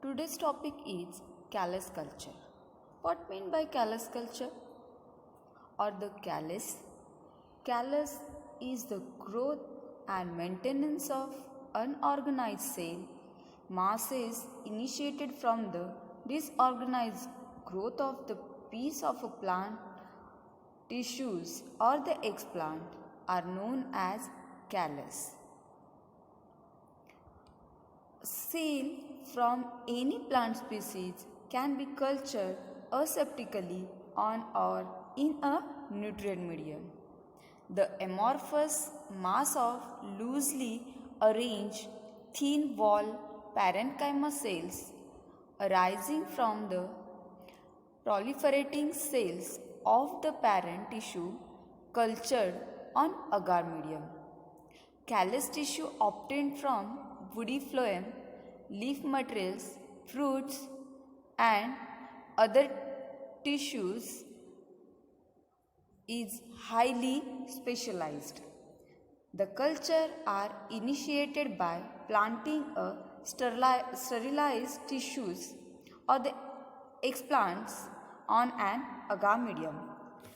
Today's topic is callus culture. What mean by callus culture or the callus? Callus is the growth and maintenance of unorganized cell masses initiated from the disorganized growth of the piece of a plant tissues or the explant are known as callus. Cell from any plant species can be cultured aseptically on or in a nutrient medium. The amorphous mass of loosely arranged thin wall parenchyma cells arising from the proliferating cells of the parent tissue cultured on agar medium. Callus tissue obtained from woody phloem, leaf materials, fruits, and other tissues is highly specialized. The culture are initiated by planting a sterilized tissues or the explants on an agar medium.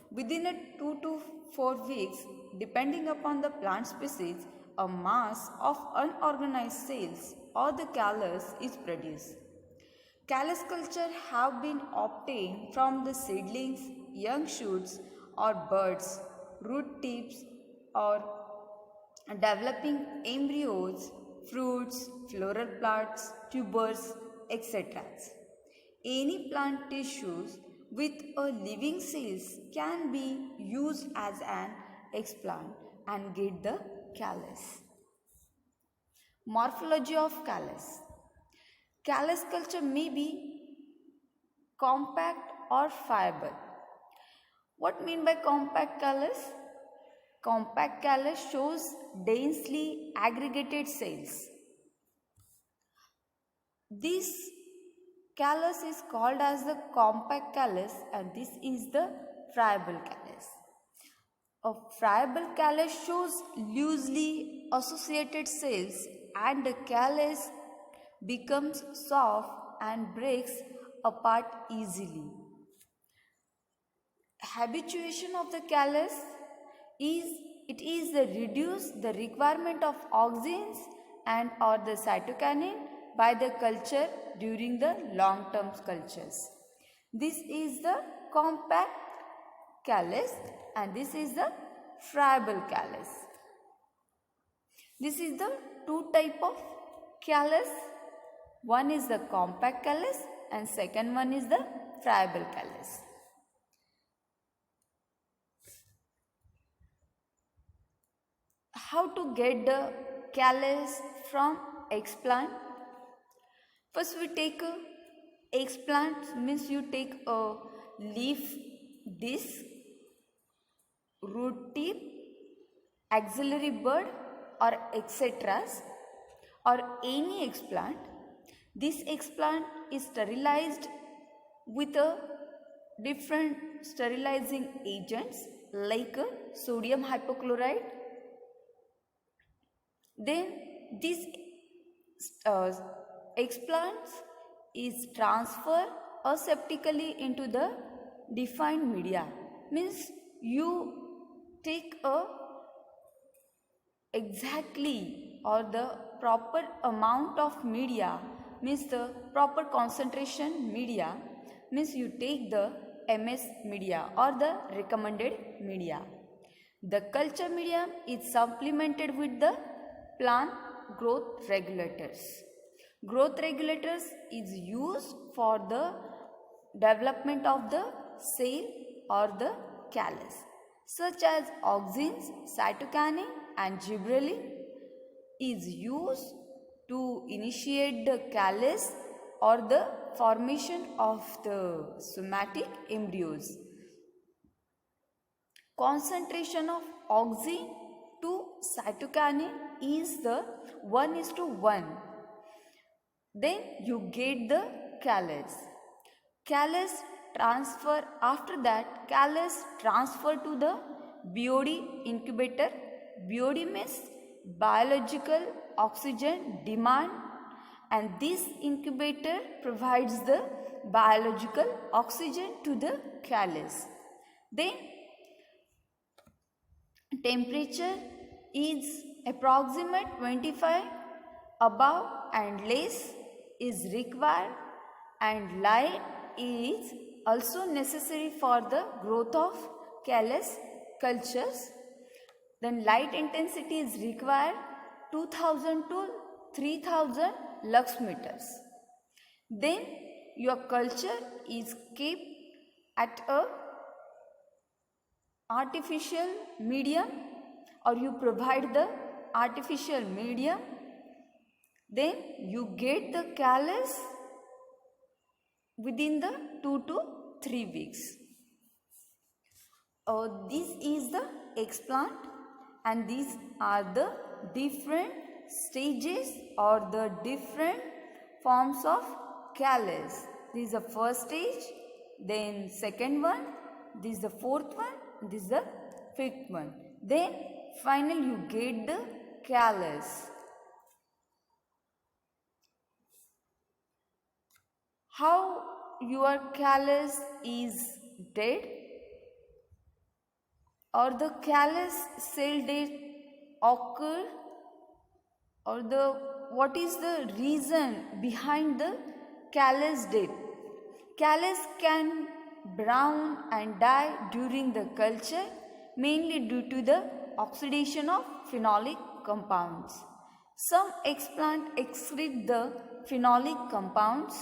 Within 2 to 4 weeks, depending upon the plant species, a mass of unorganized cells or the callus is produced. Callus culture have been obtained from the seedlings, young shoots or buds, root tips or developing embryos, fruits, floral plants, tubers, etc. Any plant tissues with a living cells can be used as an explant and get the callus. Morphology of callus. Callus culture may be compact or fibrous. What mean by compact callus? Compact callus shows densely aggregated cells. This callus is called as the compact callus and this is the friable callus. A friable callus shows loosely associated cells and the callus becomes soft and breaks apart easily. Habituation of the callus is the reduce the requirement of auxins and or the cytokinin by the culture during the long term cultures. This is the compact callus and this is the friable callus. This is the two type of callus. One is the compact callus and second one is the friable callus. How to get the callus from explant? First we take a explant means you take a leaf disc, root tip, axillary bud or etc. or any explant. This explant is sterilized with a different sterilizing agents like sodium hypochlorite. Then this explants is transferred aseptically into the defined media. Means you take a exactly or the proper amount of media, means the proper concentration media, means you take the MS media or the recommended media. The culture medium is supplemented with the plant growth regulators. Growth regulators is used for the development of the cell or the callus, such as auxins, cytokinin and gibberellin is used to initiate the callus or the formation of the somatic embryos. Concentration of auxin to cytokinin is the 1:1. Then you get the callus. Callus transfer, after that callus transfer to the BOD incubator. BOD means biological oxygen demand and this incubator provides the biological oxygen to the callus. Then temperature is approximate 25 above and less is required, and light is also necessary for the growth of callus cultures. Then light intensity is required 2000 to 3000 lux meters. Then your culture is kept at a artificial medium, or you provide the artificial medium. Then you get the callus within the 2 to 3 weeks. This is the explant, and these are the different stages or the different forms of callus. This is the first stage, then second one, this is the fourth one, this is the fifth one. Then finally you get the callus. How your callus is dead or the callus cell death occur, or what is the reason behind the callus death? Callus can brown and die during the culture, mainly due to the oxidation of phenolic compounds. Some explant excrete the phenolic compounds.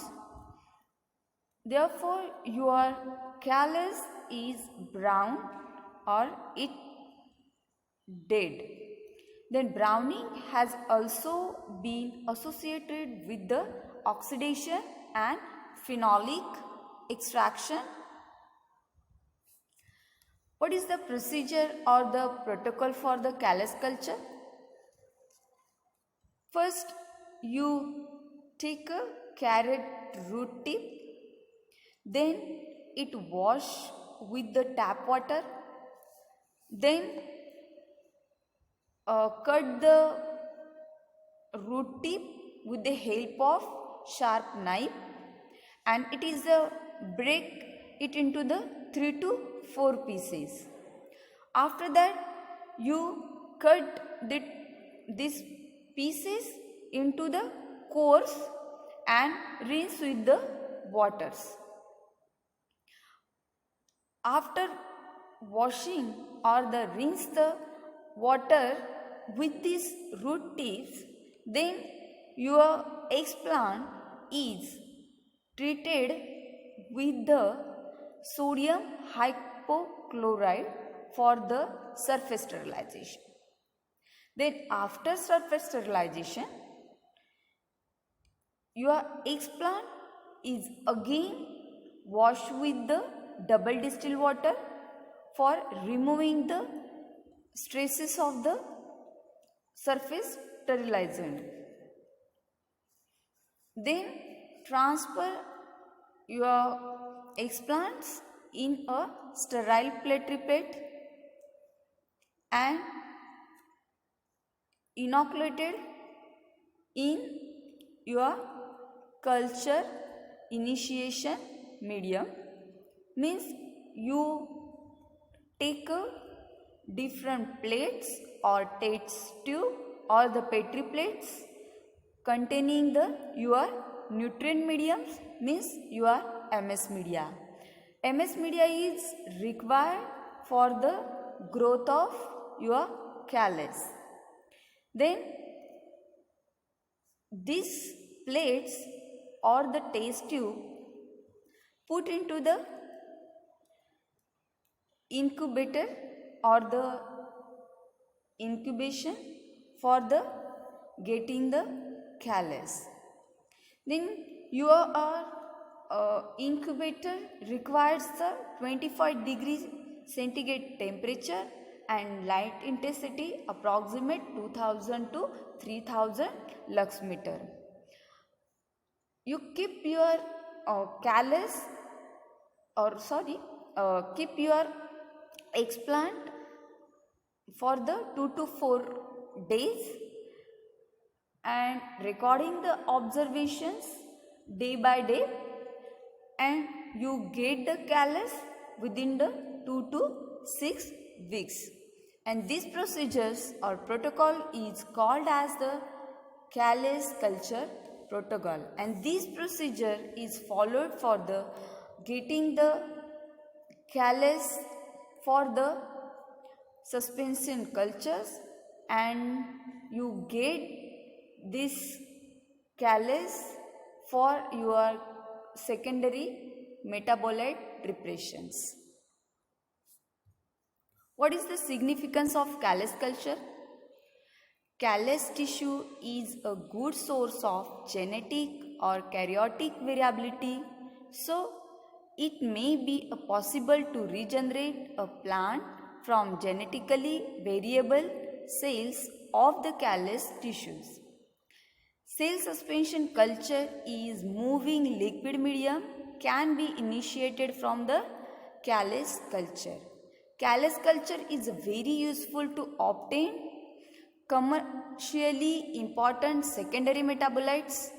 Therefore, your callus is brown or it dead. Then browning has also been associated with the oxidation and phenolic extraction. What is the procedure or the protocol for the callus culture? First, you take a carrot root tip, then it wash with the tap water, then cut the root tip with the help of sharp knife, and it is break it into the 3 to 4 pieces. After that, you cut these pieces into the cores and rinse with the waters. After washing or the rinse the water with these root tips, then your explant is treated with the sodium hypochlorite for the surface sterilization. Then after surface sterilization, your explant is again washed with the double distilled water for removing the stresses of the surface sterilization. Then transfer your explants in a sterile Petri plate and inoculated in your culture initiation medium. Means you take different plates or test tube or the Petri plates containing your nutrient mediums, means your MS media. MS media is required for the growth of your callus. Then these plates or the test tube put into the incubator or the incubation for the getting the callus. Then your incubator requires the 25 degrees centigrade temperature and light intensity approximate 2000 to 3000 lux meter. You keep your callus keep your explant for the 2 to 4 days and recording the observations day by day, and you get the callus within the 2 to 6 weeks. And these procedures or protocol is called as the callus culture protocol, and this procedure is followed for the getting the callus for the suspension cultures, and you get this callus for your secondary metabolite preparations. What is the significance of callus culture? Callus tissue is a good source of genetic or karyotic variability, so it may be possible to regenerate a plant from genetically variable cells of the callus tissues. Cell suspension culture is moving liquid medium can be initiated from the callus culture. Callus culture is very useful to obtain commercially important secondary metabolites.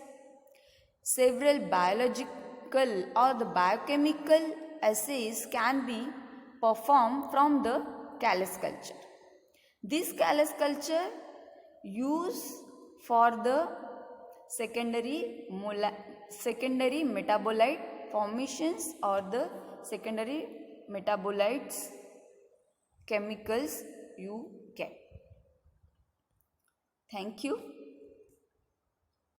Several biological or the biochemical assays can be performed from the callus culture. This callus culture used for the secondary metabolite formations or the secondary metabolites chemicals you get. Thank you.